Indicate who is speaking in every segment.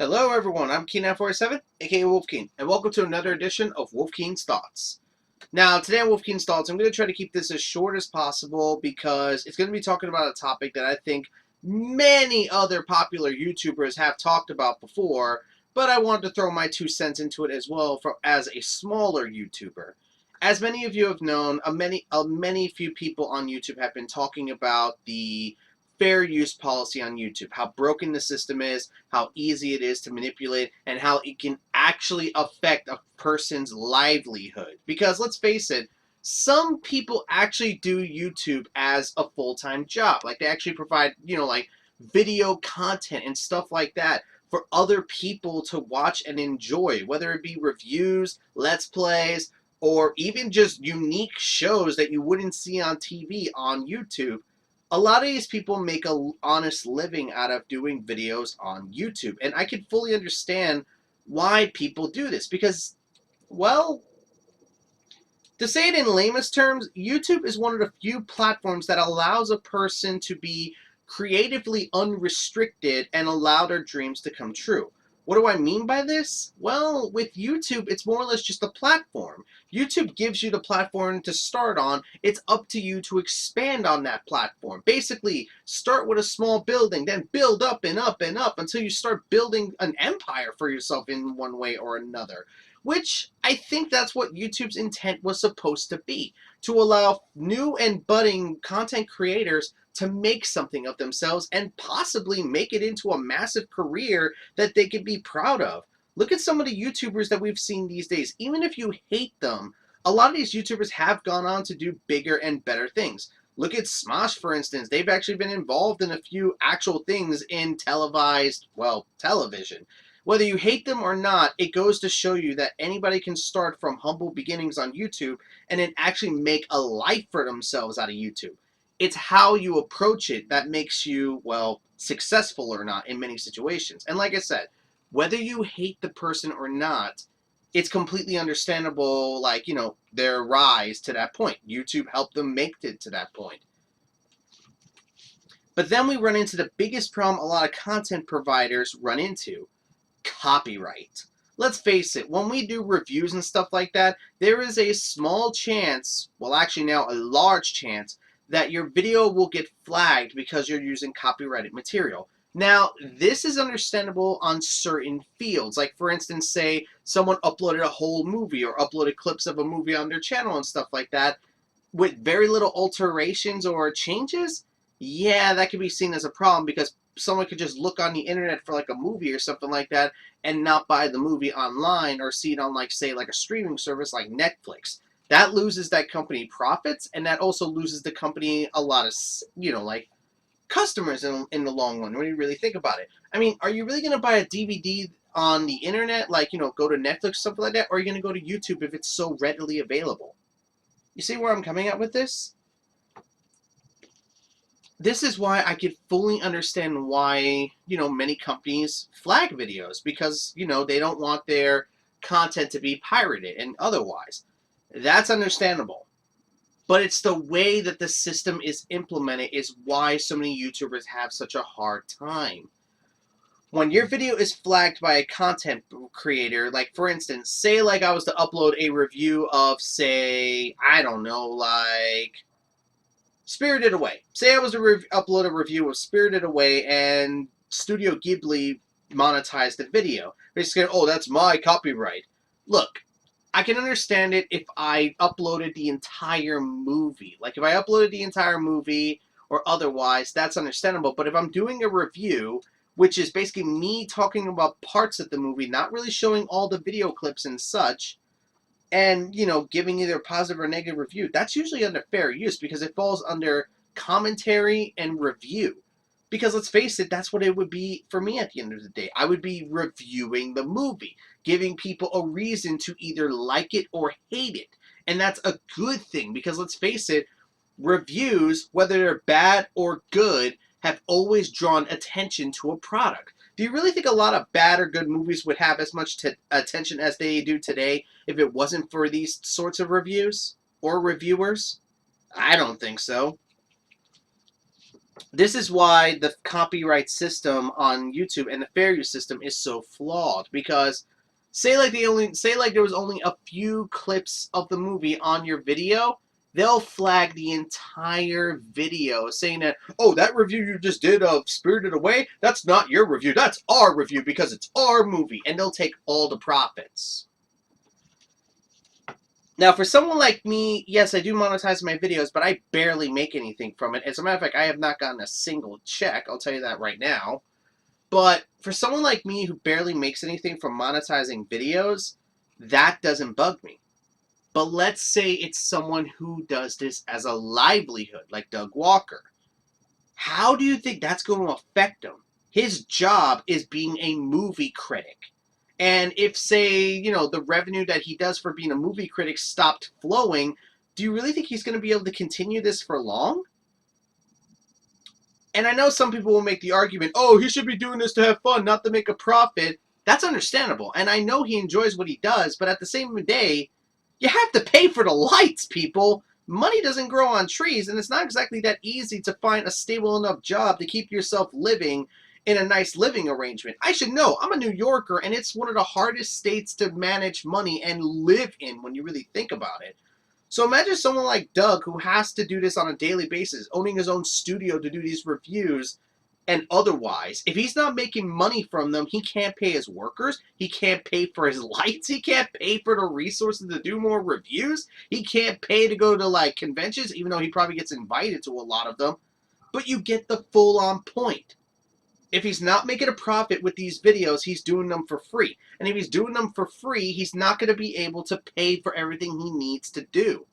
Speaker 1: Hello everyone, I'm Keen947, aka Wolfkeen, and welcome to another edition of Wolfkeen's Thoughts. Now, today on Wolfkeen's Thoughts, I'm going to try to keep this as short as possible because it's going to be talking about a topic that I think many other popular YouTubers have talked about before, but I wanted to throw my 2 cents into it as well as a smaller YouTuber. As many of you have known, many few people on YouTube have been talking about the fair use policy on YouTube, how broken the system is, how easy it is to manipulate, and how it can actually affect a person's livelihood. Because let's face it, some people actually do YouTube as a full-time job. Like they actually provide, like video content and stuff like that for other people to watch and enjoy, whether it be reviews, let's plays, or even just unique shows that you wouldn't see on TV on YouTube. A lot of these people make a honest living out of doing videos on YouTube, and I can fully understand why people do this because, well, to say it in lamest terms, YouTube is one of the few platforms that allows a person to be creatively unrestricted and allow their dreams to come true. What do I mean by this? Well, with YouTube, it's more or less just a platform. YouTube gives you the platform to start on. It's up to you to expand on that platform. Basically, start with a small building, then build up and up and up until you start building an empire for yourself in one way or another. Which I think that's what YouTube's intent was supposed to be, to allow new and budding content creators to make something of themselves and possibly make it into a massive career that they could be proud of. Look at some of the YouTubers that we've seen these days. Even if you hate them, a lot of these YouTubers have gone on to do bigger and better things. Look at Smosh, for instance. They've actually been involved in a few actual things in televised, well, television. Whether you hate them or not, it goes to show you that anybody can start from humble beginnings on YouTube and then actually make a life for themselves out of YouTube. It's how you approach it that makes you, well, successful or not in many situations. And like I said, whether you hate the person or not, it's completely understandable, like, their rise to that point. YouTube helped them make it to that point. But then we run into the biggest problem a lot of content providers run into: copyright. Let's face it, when we do reviews and stuff like that, there is a small chance, well actually now a large chance, that your video will get flagged because you're using copyrighted material. Now, this is understandable on certain fields. Like, for instance, say someone uploaded a whole movie or uploaded clips of a movie on their channel and stuff like that with very little alterations or changes. Yeah, that could be seen as a problem because someone could just look on the internet for like a movie or something like that and not buy the movie online or see it on, like, say, like a streaming service like Netflix. That loses that company profits, and that also loses the company a lot of, like, customers in the long run when you really think about it. I mean, are you really going to buy a DVD on the internet, like, go to Netflix, something like that, or are you going to go to YouTube if it's so readily available? You see where I'm coming at with this? This is why I could fully understand why, many companies flag videos because, they don't want their content to be pirated and otherwise. That's understandable. But it's the way that the system is implemented is why so many YouTubers have such a hard time. When your video is flagged by a content creator, like, for instance, say like I was to upload a review of, say, I don't know, like Spirited Away. Say I was to upload a review of Spirited Away and Studio Ghibli monetized the video. Basically, oh, that's my copyright. Look, I can understand it if I uploaded the entire movie. Like, if I uploaded the entire movie or otherwise, that's understandable. But if I'm doing a review, which is basically me talking about parts of the movie, not really showing all the video clips and such, and, giving either a positive or negative review, that's usually under fair use because it falls under commentary and review. Because let's face it, that's what it would be for me at the end of the day. I would be reviewing the movie, giving people a reason to either like it or hate it. And that's a good thing because let's face it, reviews, whether they're bad or good, have always drawn attention to a product. Do you really think a lot of bad or good movies would have as much attention as they do today if it wasn't for these sorts of reviews or reviewers? I don't think so. This is why the copyright system on YouTube and the fair use system is so flawed, because say like there was only a few clips of the movie on your video, they'll flag the entire video saying that, oh, that review you just did of Spirited Away, that's not your review, that's our review because it's our movie, and they'll take all the profits. Now, for someone like me, yes, I do monetize my videos, but I barely make anything from it. As a matter of fact, I have not gotten a single check. I'll tell you that right now. But for someone like me who barely makes anything from monetizing videos, that doesn't bug me. But let's say it's someone who does this as a livelihood, like Doug Walker. How do you think that's going to affect him? His job is being a movie critic. And if, say, the revenue that he does for being a movie critic stopped flowing, do you really think he's going to be able to continue this for long? And I know some people will make the argument, oh, he should be doing this to have fun, not to make a profit. That's understandable. And I know he enjoys what he does, but at the same day, you have to pay for the lights, people. Money doesn't grow on trees, and it's not exactly that easy to find a stable enough job to keep yourself living in a nice living arrangement. I should know. I'm a New Yorker, and it's one of the hardest states to manage money and live in when you really think about it. So imagine someone like Doug who has to do this on a daily basis, owning his own studio to do these reviews and otherwise. If he's not making money from them, he can't pay his workers, he can't pay for his lights, he can't pay for the resources to do more reviews, he can't pay to go to like conventions, even though he probably gets invited to a lot of them. But you get the full-on point. If he's not making a profit with these videos, he's doing them for free. And if he's doing them for free, he's not going to be able to pay for everything he needs to do.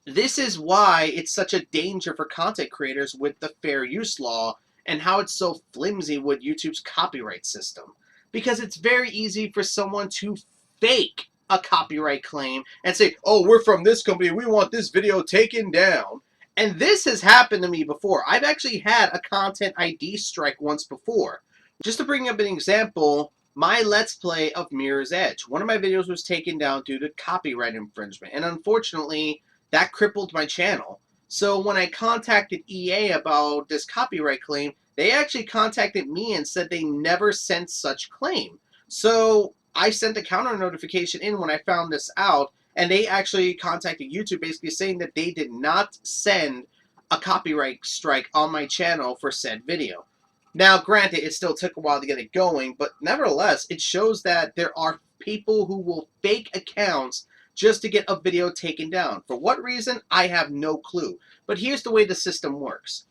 Speaker 1: This is why it's such a danger for content creators with the fair use law and how it's so flimsy with YouTube's copyright system. Because it's very easy for someone to fake a copyright claim and say, oh, we're from this company, we want this video taken down. And this has happened to me before. I've actually had a content ID strike once before. Just to bring up an example, my Let's Play of Mirror's Edge. One of my videos was taken down due to copyright infringement. And unfortunately, that crippled my channel. So when I contacted EA about this copyright claim, they actually contacted me and said they never sent such claim. So I sent a counter notification in when I found this out, and they actually contacted YouTube basically saying that they did not send a copyright strike on my channel for said video. Now, granted, it still took a while to get it going, but nevertheless, it shows that there are people who will fake accounts just to get a video taken down. For what reason? I have no clue. But here's the way the system works.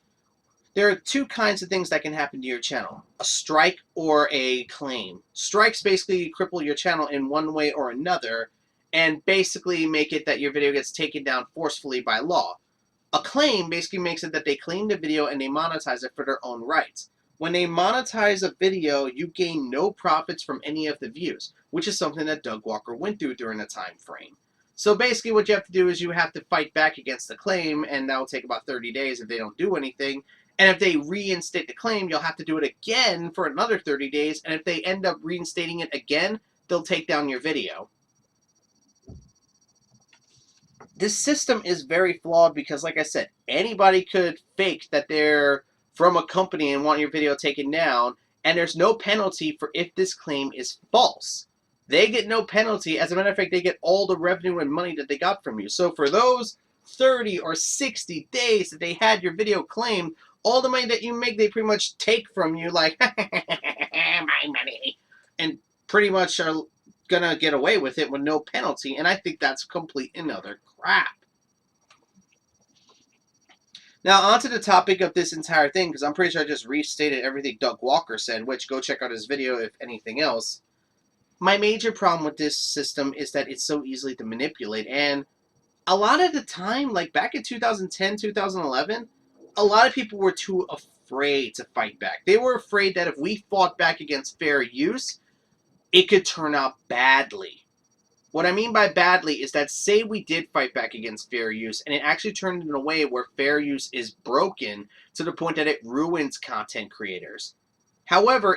Speaker 1: There are two kinds of things that can happen to your channel. A strike or a claim. Strikes basically cripple your channel in one way or another, and basically make it that your video gets taken down forcefully by law. A claim basically makes it that they claim the video and they monetize it for their own rights. When they monetize a video, you gain no profits from any of the views, which is something that Doug Walker went through during the time frame. So basically what you have to do is you have to fight back against the claim, and that will take about 30 days if they don't do anything. And if they reinstate the claim, you'll have to do it again for another 30 days, and if they end up reinstating it again, they'll take down your video. This system is very flawed because, like I said, anybody could fake that they're from a company and want your video taken down, and there's no penalty for if this claim is false. They get no penalty. As a matter of fact, they get all the revenue and money that they got from you. So for those 30 or 60 days that they had your video claimed, all the money that you make, they pretty much take from you like, my money, and pretty much are gonna get away with it with no penalty, and I think that's complete and utter crap. Now, on to the topic of this entire thing, because I'm pretty sure I just restated everything Doug Walker said, which go check out his video if anything else. My major problem with this system is that it's so easily to manipulate, and a lot of the time, like back in 2010, 2011, a lot of people were too afraid to fight back. They were afraid that if we fought back against fair use, it could turn out badly. What I mean by badly is that say we did fight back against fair use and it actually turned in a way where fair use is broken to the point that it ruins content creators. However,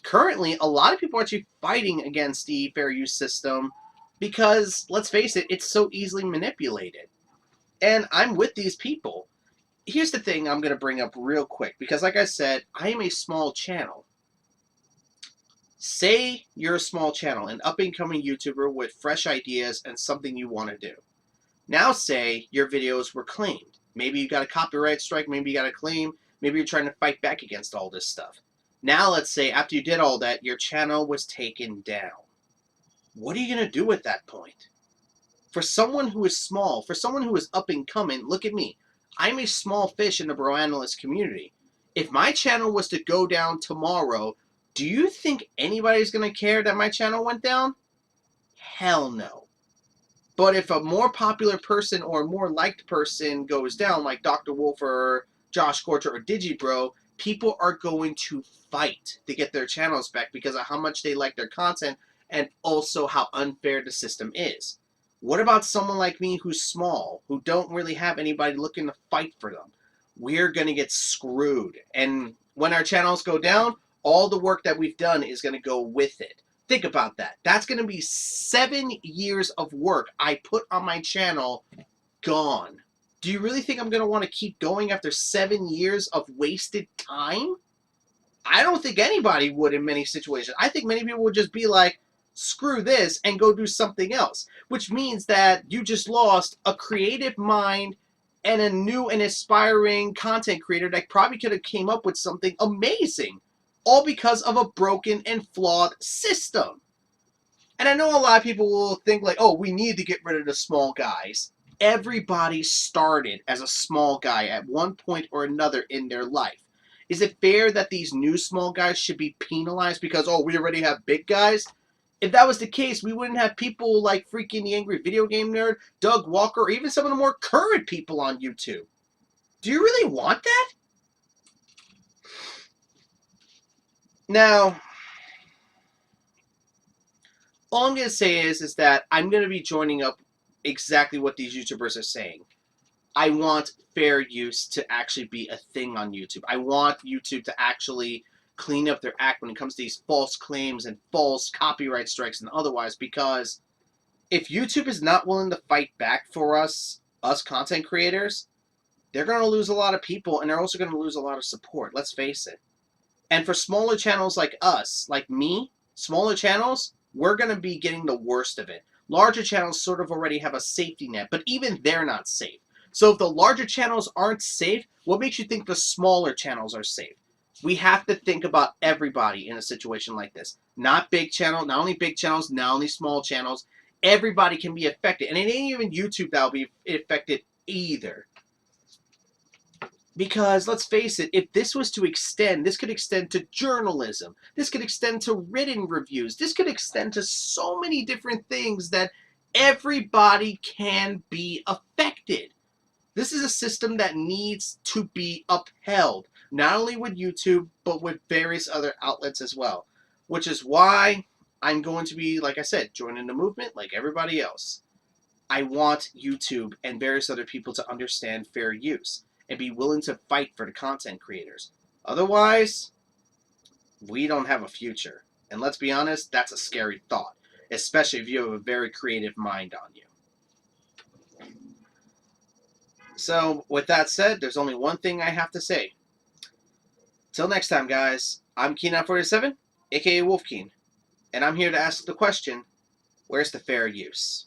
Speaker 1: currently, a lot of people are actually fighting against the fair use system because, let's face it, it's so easily manipulated. And I'm with these people. here's the thing I'm going to bring up real quick, because like I said, I am a small channel. Say you're a small channel, an up-and-coming YouTuber with fresh ideas and something you want to do. Now say your videos were claimed. Maybe you got a copyright strike, maybe you got a claim, maybe you're trying to fight back against all this stuff. Now let's say after you did all that, your channel was taken down. What are you going to do at that point? For someone who is small, for someone who is up and coming, look at me. I'm a small fish in the bro analyst community. If my channel was to go down tomorrow, do you think anybody's going to care that my channel went down? Hell no. But if a more popular person or a more liked person goes down, like Dr. Wolf or Josh Corcher or Digibro, people are going to fight to get their channels back because of how much they like their content and also how unfair the system is. What about someone like me who's small, who don't really have anybody looking to fight for them? We're going to get screwed. And when our channels go down, all the work that we've done is going to go with it. Think about that. That's going to be 7 years of work I put on my channel gone. Do you really think I'm going to want to keep going after 7 years of wasted time? I don't think anybody would in many situations. I think many people would just be like, screw this and go do something else. Which means that you just lost a creative mind and a new and aspiring content creator that probably could have came up with something amazing. All because of a broken and flawed system. And I know a lot of people will think like, oh, we need to get rid of the small guys. Everybody started as a small guy at one point or another in their life. Is it fair that these new small guys should be penalized because, oh, we already have big guys? If that was the case, we wouldn't have people like freaking the Angry Video Game Nerd, Doug Walker, or even some of the more current people on YouTube. Do you really want that? Now, all I'm going to say is that I'm going to be joining up exactly what these YouTubers are saying. I want fair use to actually be a thing on YouTube. I want YouTube to actually clean up their act when it comes to these false claims and false copyright strikes and otherwise, because if YouTube is not willing to fight back for us content creators, they're going to lose a lot of people, and they're also going to lose a lot of support. Let's face it. And for smaller channels like us, like me, smaller channels, we're going to be getting the worst of it. Larger channels sort of already have a safety net, but even they're not safe. So if the larger channels aren't safe, what makes you think the smaller channels are safe? We have to think about everybody in a situation like this. Not big channel, not only big channels, not only small channels. Everybody can be affected. And it ain't even YouTube that'll be affected either. Because, let's face it, if this was to extend, this could extend to journalism. This could extend to written reviews. This could extend to so many different things that everybody can be affected. This is a system that needs to be upheld, not only with YouTube, but with various other outlets as well. Which is why I'm going to be, like I said, joining the movement like everybody else. I want YouTube and various other people to understand fair use and be willing to fight for the content creators. Otherwise, we don't have a future. And let's be honest, that's a scary thought, especially if you have a very creative mind on you. So, with that said, there's only one thing I have to say. Till next time, guys, I'm Keen47, aka Wolfkeen, and I'm here to ask the question, where's the fair use?